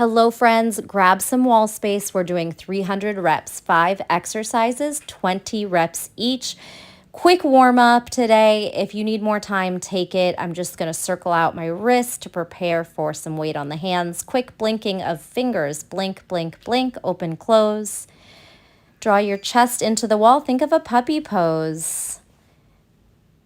Hello, friends. Grab some wall space. We're doing 300 reps, 5 exercises, 20 reps each. Quick warm up today. If you need more time, take it. I'm just going to circle out my wrist to prepare for some weight on the hands. Quick blinking of fingers. Blink, blink, blink. Open, close. Draw your chest into the wall. Think of a puppy pose.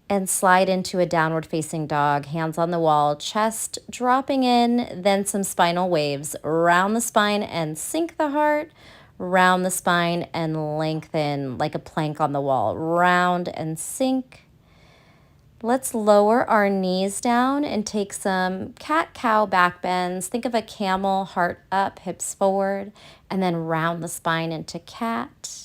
And slide into a downward facing dog, hands on the wall, chest dropping in, then some spinal waves. Round the spine and sink the heart, round the spine and lengthen like a plank on the wall. Round and sink. Let's lower our knees down and take some cat-cow back bends. Think of a camel, heart up, hips forward, and then round the spine into cat.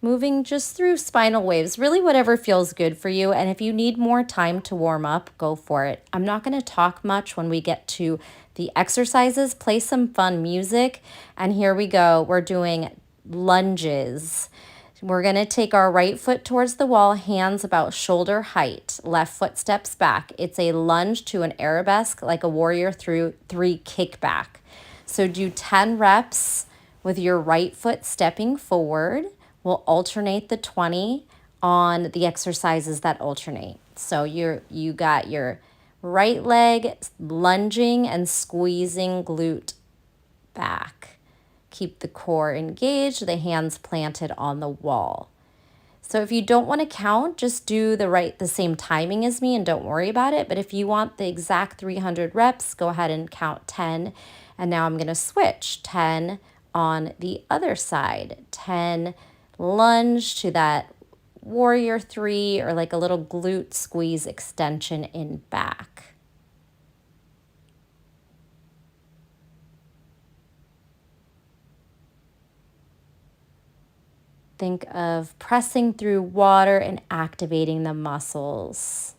Moving just through spinal waves, really whatever feels good for you. And if you need more time to warm up, go for it. I'm not going to talk much when we get to the exercises. Play some fun music. And here we go. We're doing lunges. We're going to take our right foot towards the wall, hands about shoulder height. Left foot steps back. It's a lunge to an arabesque, like a warrior through 3 kickback. So do 10 reps with your right foot stepping forward. We'll alternate the 20 on the exercises that alternate. So you got your right leg lunging and squeezing glute back. Keep the core engaged, the hands planted on the wall. So if you don't want to count, just do the same timing as me and don't worry about it. But if you want the exact 300 reps, go ahead and count 10. And now I'm going to switch 10 on the other side. 10 lunge to that warrior 3 or like a little glute squeeze extension in back. Think of pressing through water and activating the muscles.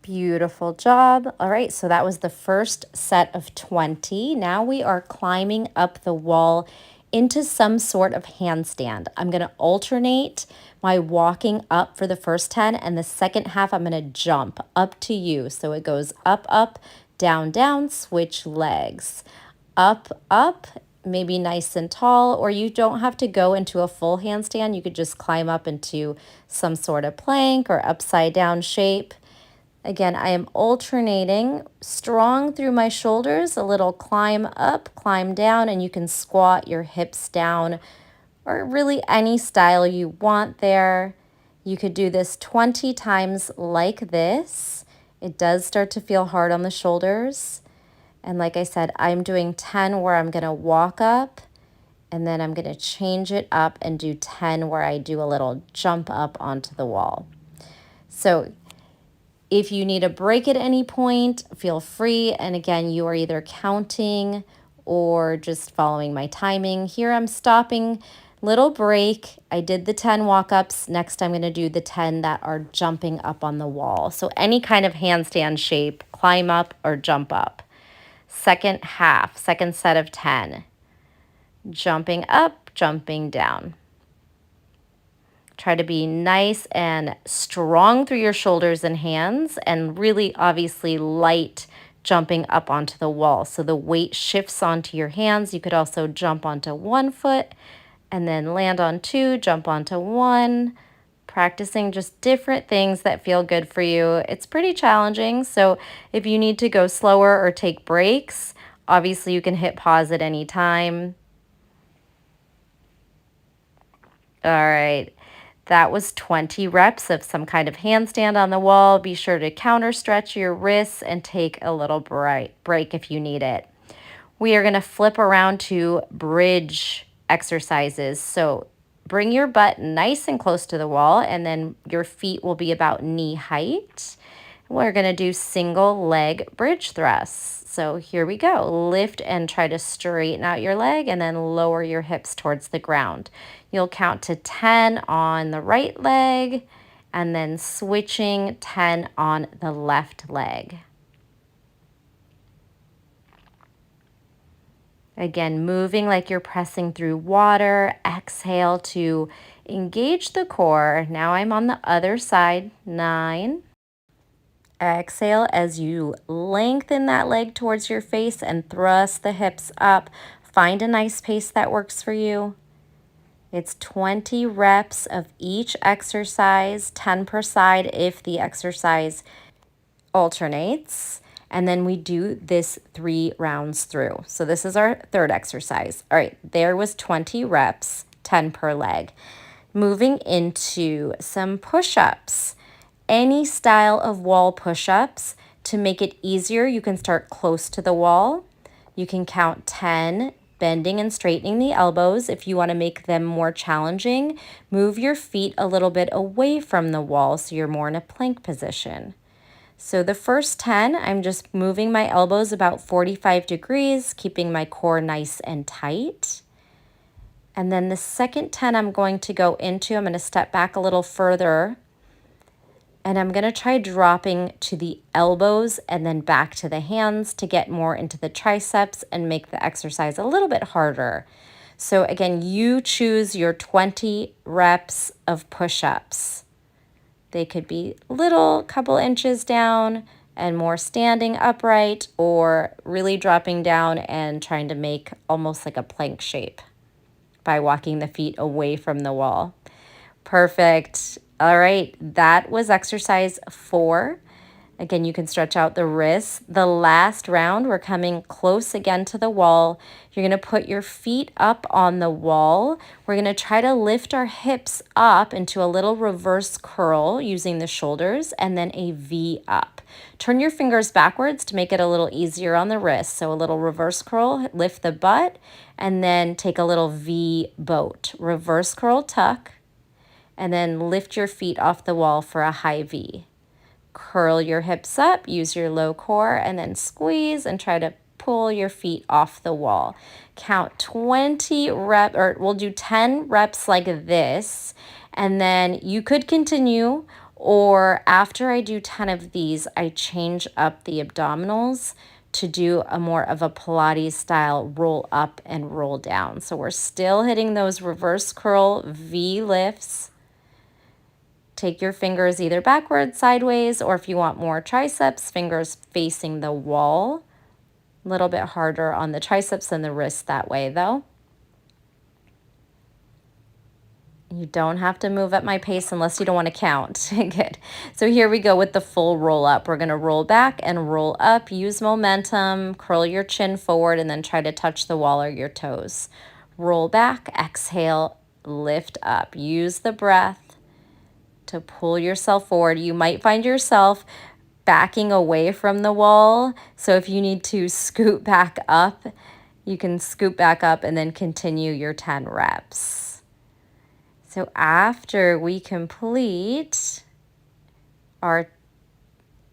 Beautiful job. All right, so that was the first set of 20. Now we are climbing up the wall into some sort of handstand. I'm going to alternate my walking up for the first 10, and the second half I'm going to jump. Up to you. So it goes up, up, down, down, switch legs. Up, up, maybe nice and tall, or you don't have to go into a full handstand. You could just climb up into some sort of plank or upside down shape. Again, I am alternating strong through my shoulders, a little climb up, climb down, and you can squat your hips down or really any style you want there. You could do this 20 times like this. It does start to feel hard on the shoulders. And like I said, I'm doing 10 where I'm going to walk up, and then I'm going to change it up and do 10 where I do a little jump up onto the wall. So if you need a break at any point, feel free. And again, you are either counting or just following my timing. Here I'm stopping, little break. I did the 10 walk-ups. Next, I'm going to do the 10 that are jumping up on the wall. So any kind of handstand shape, climb up or jump up. Second half, second set of 10. Jumping up, jumping down. Try to be nice and strong through your shoulders and hands, and really obviously light jumping up onto the wall. So the weight shifts onto your hands. You could also jump onto one foot and then land on 2, jump onto 1, practicing just different things that feel good for you. It's pretty challenging. So if you need to go slower or take breaks, obviously you can hit pause at any time. All right. That was 20 reps of some kind of handstand on the wall. Be sure to counter stretch your wrists and take a little break if you need it. We are going to flip around to bridge exercises. So bring your butt nice and close to the wall, and then your feet will be about knee height. We're going to do single leg bridge thrusts. So here we go. Lift and try to straighten out your leg and then lower your hips towards the ground. You'll count to 10 on the right leg and then switching 10 on the left leg. Again, moving like you're pressing through water. Exhale to Engage the core. Now I'm on the other side. 9. Exhale as you lengthen that leg towards your face and thrust the hips up. Find a nice pace that works for you. It's 20 reps of each exercise, 10 per side if the exercise alternates. And then we do this 3 rounds through. So this is our third exercise. All right, there was 20 reps, 10 per leg. Moving into some push-ups. Any style of wall push-ups. To make it easier, you can start close to the wall. You can count 10, bending and straightening the elbows. If you want to make them more challenging, move your feet a little bit away from the wall so you're more in a plank position. So the first 10, I'm just moving my elbows about 45 degrees, keeping my core nice and tight. And then the second 10 I'm going to go into, I'm going to step back a little further. And I'm going to try dropping to the elbows and then back to the hands to get more into the triceps and make the exercise a little bit harder. So again, you choose your 20 reps of push-ups. They could be little couple inches down and more standing upright, or really dropping down and trying to make almost like a plank shape by walking the feet away from the wall. Perfect. All right, that was exercise 4. Again, you can stretch out the wrists. The last round, we're coming close again to the wall. You're going to put your feet up on the wall. We're going to try to lift our hips up into a little reverse curl using the shoulders, and then a V up. Turn your fingers backwards to make it a little easier on the wrist. So a little reverse curl, lift the butt, and then take a little V boat. Reverse curl, tuck, and then lift your feet off the wall for a high V. Curl your hips up, use your low core, and then squeeze and try to pull your feet off the wall. Count 20 reps, or we'll do 10 reps like this, and then you could continue, or after I do 10 of these, I change up the abdominals to do a more of a Pilates style roll up and roll down. So we're still hitting those reverse curl V lifts. Take your fingers either backwards, sideways, or if you want more triceps, fingers facing the wall. A little bit harder on the triceps and the wrists that way though. You don't have to move at my pace unless you don't want to count. Good. So here we go with the full roll up. We're going to roll back and roll up. Use momentum, curl your chin forward, and then try to touch the wall or your toes. Roll back, exhale, lift up. Use the breath to pull yourself forward. You might find yourself backing away from the wall. So if you need to scoot back up, you can scoot back up and then continue your 10 reps. So after we complete our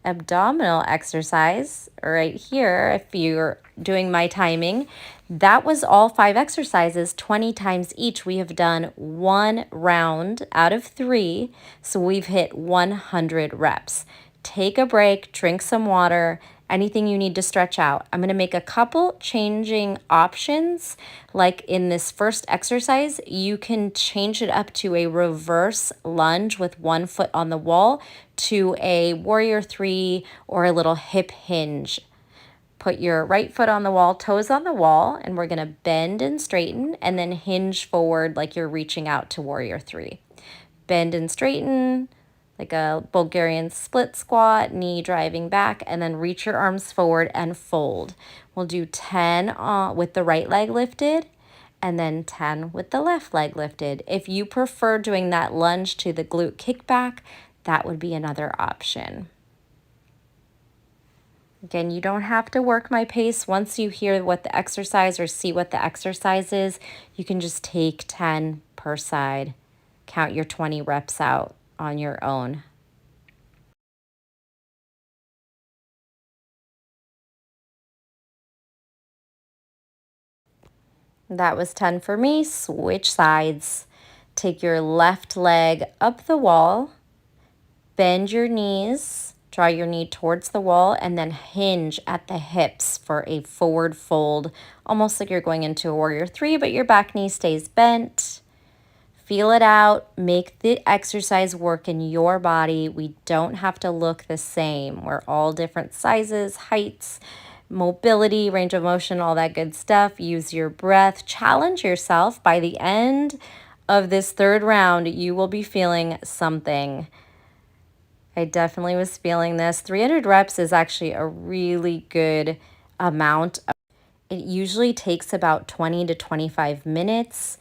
abdominal exercise right here, if you're doing my timing, that was all 5 exercises, 20 times each. We have done 1 round out of 3, so we've hit 100 reps. Take a break, drink some water, anything you need to stretch out. I'm going to make a couple changing options. Like in this first exercise, you can change it up to a reverse lunge with 1 foot on the wall to a warrior 3 or a little hip hinge. Put your right foot on the wall, toes on the wall, and we're going to bend and straighten and then hinge forward like you're reaching out to warrior 3. Bend and straighten like a Bulgarian split squat, knee driving back, and then reach your arms forward and fold. We'll do 10 with the right leg lifted and then 10 with the left leg lifted. If you prefer doing that lunge to the glute kickback, that would be another option. Again, you don't have to work my pace. Once you hear what the exercise or see what the exercise is, you can just take 10 per side. Count your 20 reps out on your own. That was 10 for me. Switch sides. Take your left leg up the wall. Bend your knees. Draw your knee towards the wall and then hinge at the hips for a forward fold, almost like you're going into a warrior 3, but your back knee stays bent. Feel it out, make the exercise work in your body. We don't have to look the same. We're all different sizes, heights, mobility, range of motion, all that good stuff. Use your breath, challenge yourself. By the end of this third round, you will be feeling something. I definitely was feeling this. 300 reps is actually a really good amount. It usually takes about 20 to 25 minutes,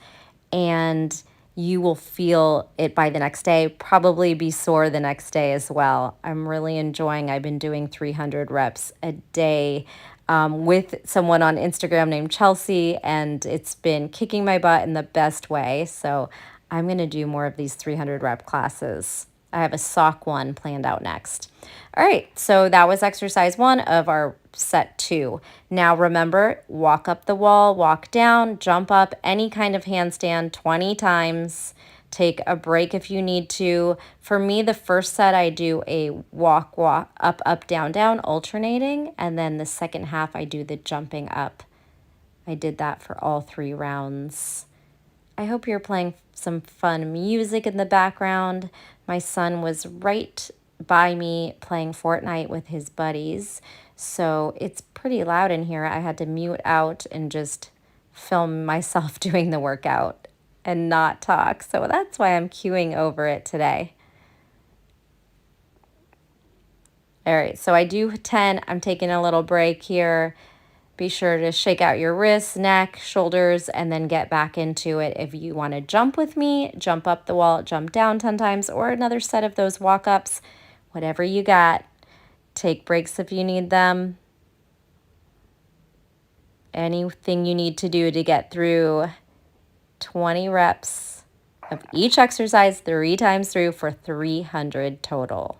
and you will feel it by the next day, probably be sore the next day as well. I'm really enjoying, I've been doing 300 reps a day with someone on Instagram named Chelsea, and it's been kicking my butt in the best way. So I'm going to do more of these 300 rep classes. I have a sock one planned out next. All right, so that was exercise 1 of our set 2. Now remember, walk up the wall, walk down, jump up, any kind of handstand 20 times. Take a break if you need to. For me, the first set I do a walk, up, down, down, alternating, and then the second half I do the jumping up. I did that for all 3 rounds. I hope you're playing some fun music in the background. My son was right by me playing Fortnite with his buddies, so it's pretty loud in here. I had to mute out and just film myself doing the workout and not talk, so that's why I'm cueing over it today. All right, so I do 10. I'm taking a little break here. Be sure to shake out your wrists, neck, shoulders, and then get back into it. If you want to jump with me, jump up the wall, jump down 10 times, or another set of those walk-ups, whatever you got. Take breaks if you need them. Anything you need to do to get through 20 reps of each exercise 3 times through for 300 total.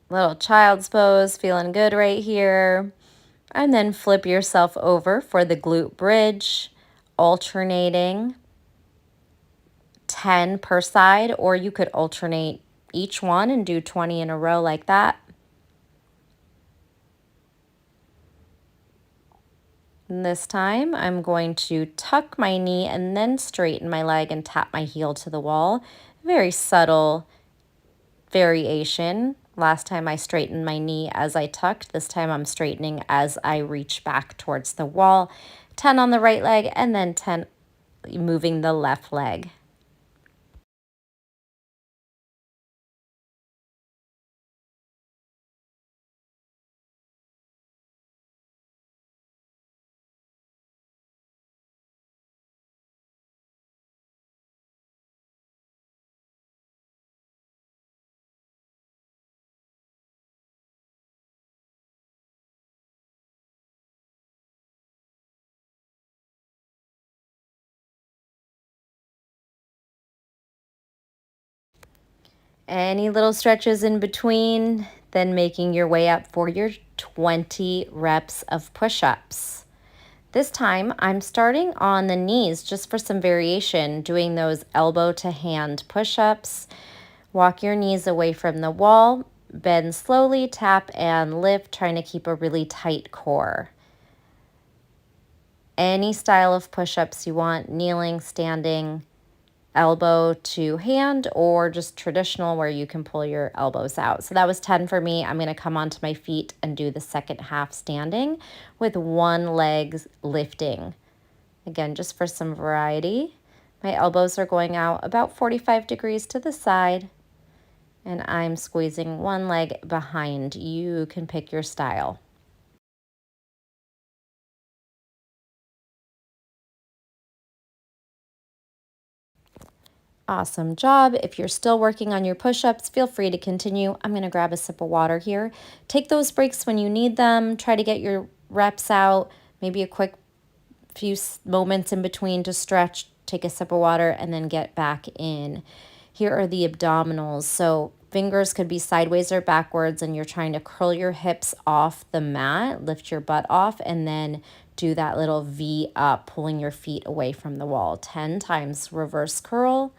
Little child's pose, feeling good right here. And then flip yourself over for the glute bridge, alternating 10 per side, or you could alternate each one and do 20 in a row like that. And this time I'm going to tuck my knee and then straighten my leg and tap my heel to the wall. Very subtle variation. Last time I straightened my knee as I tucked. This time I'm straightening as I reach back towards the wall. 10 on the right leg and then 10 moving the left leg. Any little stretches in between, then making your way up for your 20 reps of push-ups. This time I'm starting on the knees just for some variation, doing those elbow to hand push-ups. Walk your knees away from the wall, bend slowly, tap and lift, trying to keep a really tight core. Any style of push-ups you want, kneeling, standing, elbow to hand, or just traditional where you can pull your elbows out. So that was 10 for me. I'm going to come onto my feet and do the second half standing with one leg lifting. Again, just for some variety. My elbows are going out about 45 degrees to the side, and I'm squeezing one leg behind. You can pick your style. Awesome job. If you're still working on your push-ups, feel free to continue. I'm going to grab a sip of water here. Take those breaks when you need them. Try to get your reps out, maybe a quick few moments in between to stretch, take a sip of water, and then get back in. Here are the abdominals. So fingers could be sideways or backwards, and you're trying to curl your hips off the mat, lift your butt off, and then do that little V up, pulling your feet away from the wall. 10 times reverse curl,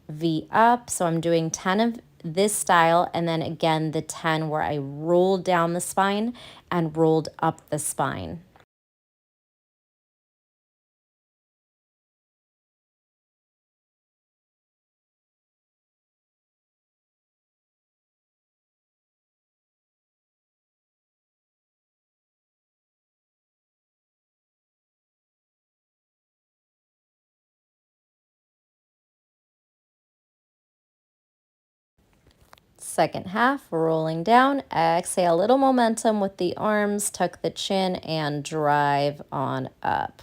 V up. So I'm doing 10 of this style, and then again the 10 where I rolled down the spine and rolled up the spine. Second half, rolling down, exhale, little momentum with the arms, tuck the chin, and drive on up.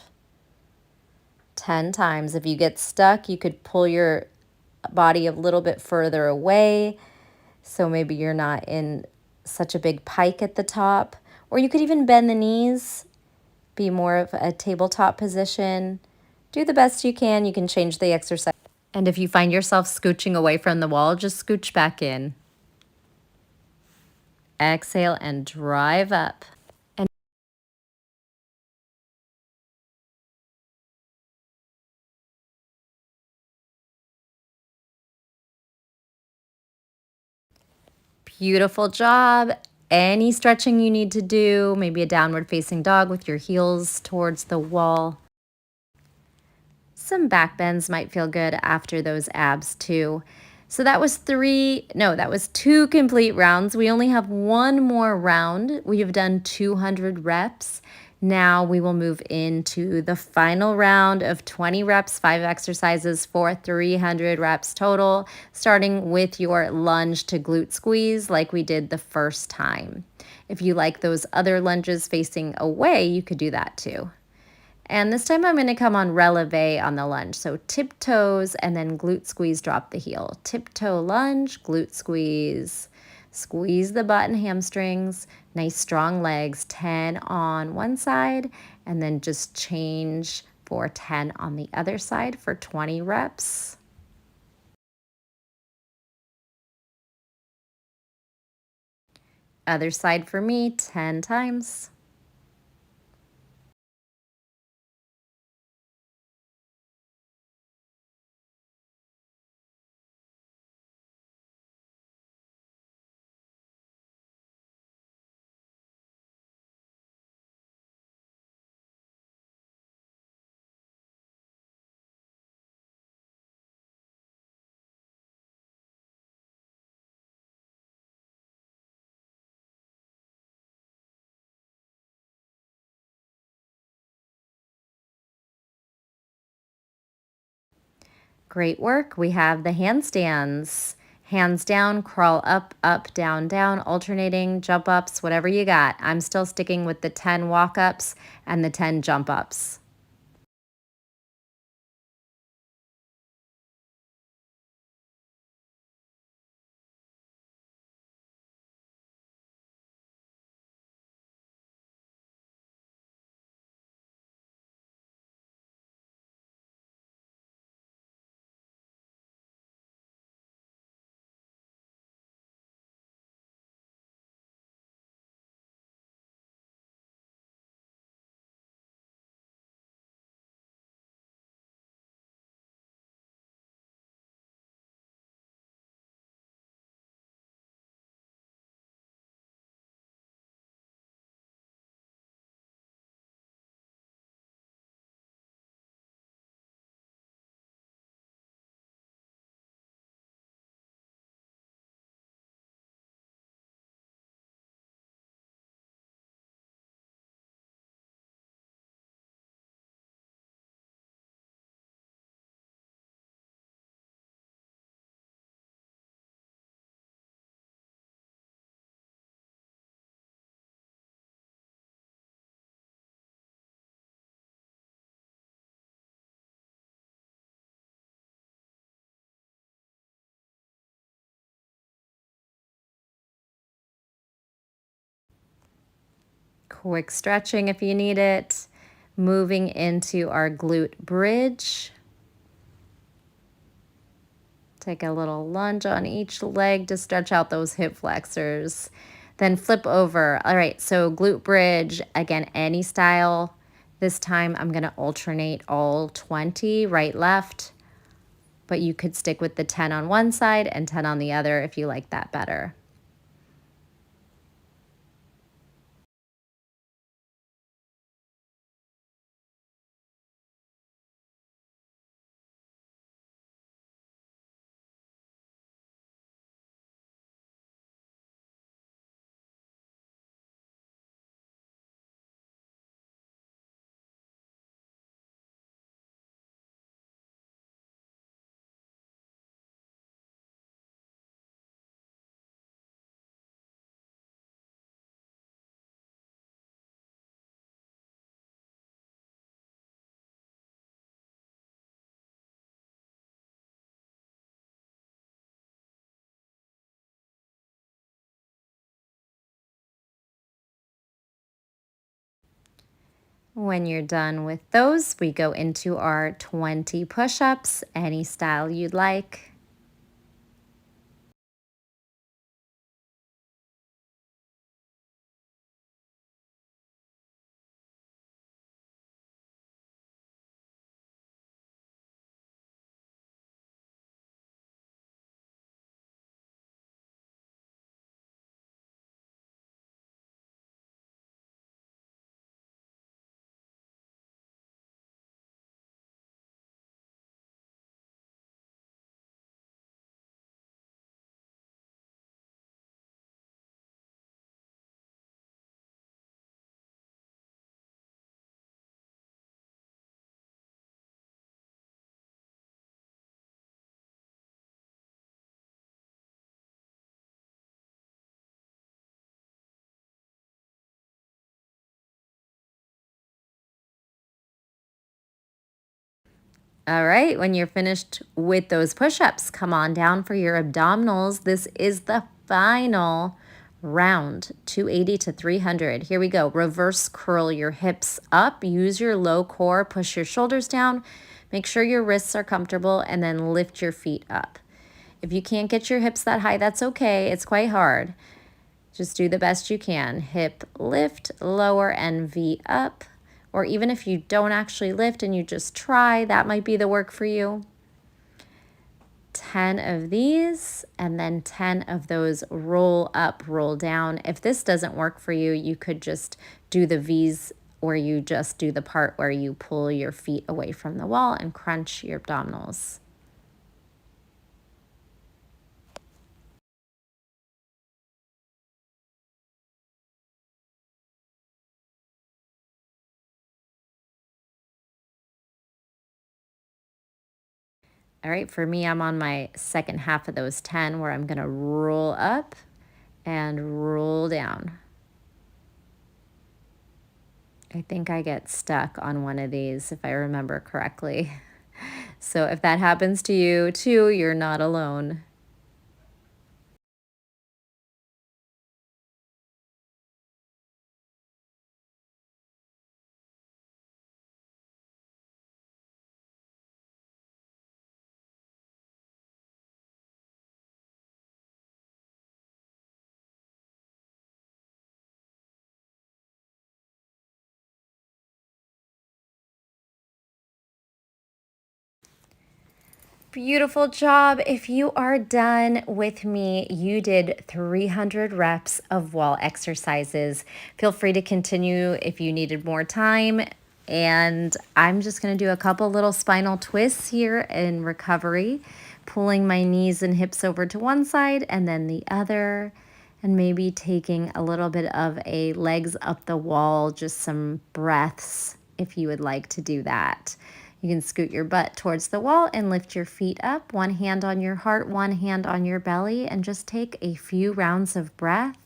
10 times. If you get stuck, you could pull your body a little bit further away, so maybe you're not in such a big pike at the top. Or you could even bend the knees, be more of a tabletop position. Do the best you can. You can change the exercise. And if you find yourself scooching away from the wall, just scooch back in. Exhale and drive up. And beautiful job. Any stretching you need to do, maybe a downward facing dog with your heels towards the wall. Some back bends might feel good after those abs too. So that was that was 2 complete rounds. We only have one more round. We have done 200 reps. Now we will move into the final round of 20 reps, 5 exercises for 300 reps total, starting with your lunge to glute squeeze like we did the first time. If you like those other lunges facing away, you could do that too. And this time I'm going to come on releve on the lunge. So tiptoes and then glute squeeze, drop the heel. Tiptoe lunge, glute squeeze. Squeeze the butt and hamstrings. Nice strong legs. 10 on one side and then just change for 10 on the other side for 20 reps. Other side for me, 10 times. Great work. We have the handstands. Hands down, crawl up, up, down, down, alternating, jump ups, whatever you got. I'm still sticking with the 10 walk ups and the 10 jump ups. Quick stretching if you need it. Moving into our glute bridge. Take a little lunge on each leg to stretch out those hip flexors. Then flip over. All right, so glute bridge, again, any style. This time I'm gonna alternate all 20, right, left, but you could stick with the 10 on one side and 10 on the other if you like that better. When you're done with those, we go into our 20 push-ups, any style you'd like. All right, when you're finished with those push-ups, come on down for your abdominals. This is the final round, 280 to 300. Here we go. Reverse curl your hips up. Use your low core. Push your shoulders down. Make sure your wrists are comfortable, and then lift your feet up. If you can't get your hips that high, that's okay. It's quite hard. Just do the best you can. Hip lift, lower, and V up. Or even if you don't actually lift and you just try, that might be the work for you. 10 of these, and then 10 of those roll up, roll down. If this doesn't work for you, you could just do the V's, or you just do the part where you pull your feet away from the wall and crunch your abdominals. All right, for me, I'm on my second half of those 10 where I'm gonna roll up and roll down. I think I get stuck on one of these if I remember correctly. So if that happens to you too, you're not alone. Beautiful job. If you are done with me, you did 300 reps of wall exercises. Feel free to continue if you needed more time. And I'm just going to do a couple little spinal twists here in recovery, pulling my knees and hips over to one side and then the other, and maybe taking a little bit of a legs up the wall, just some breaths if you would like to do that. You can scoot your butt towards the wall and lift your feet up, one hand on your heart, one hand on your belly, and just take a few rounds of breath,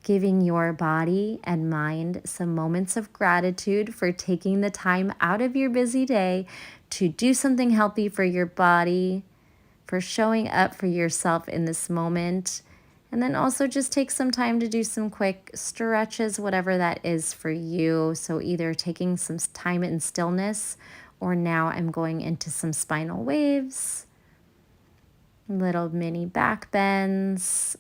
giving your body and mind some moments of gratitude for taking the time out of your busy day to do something healthy for your body, for showing up for yourself in this moment. And then also just take some time to do some quick stretches, whatever that is for you. So either taking some time in stillness, or now I'm going into some spinal waves. Little mini back bends,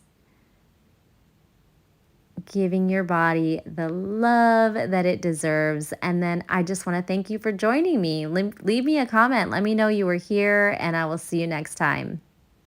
giving your body the love that it deserves. And then I just want to thank you for joining me. Leave me a comment. Let me know you were here, and I will see you next time.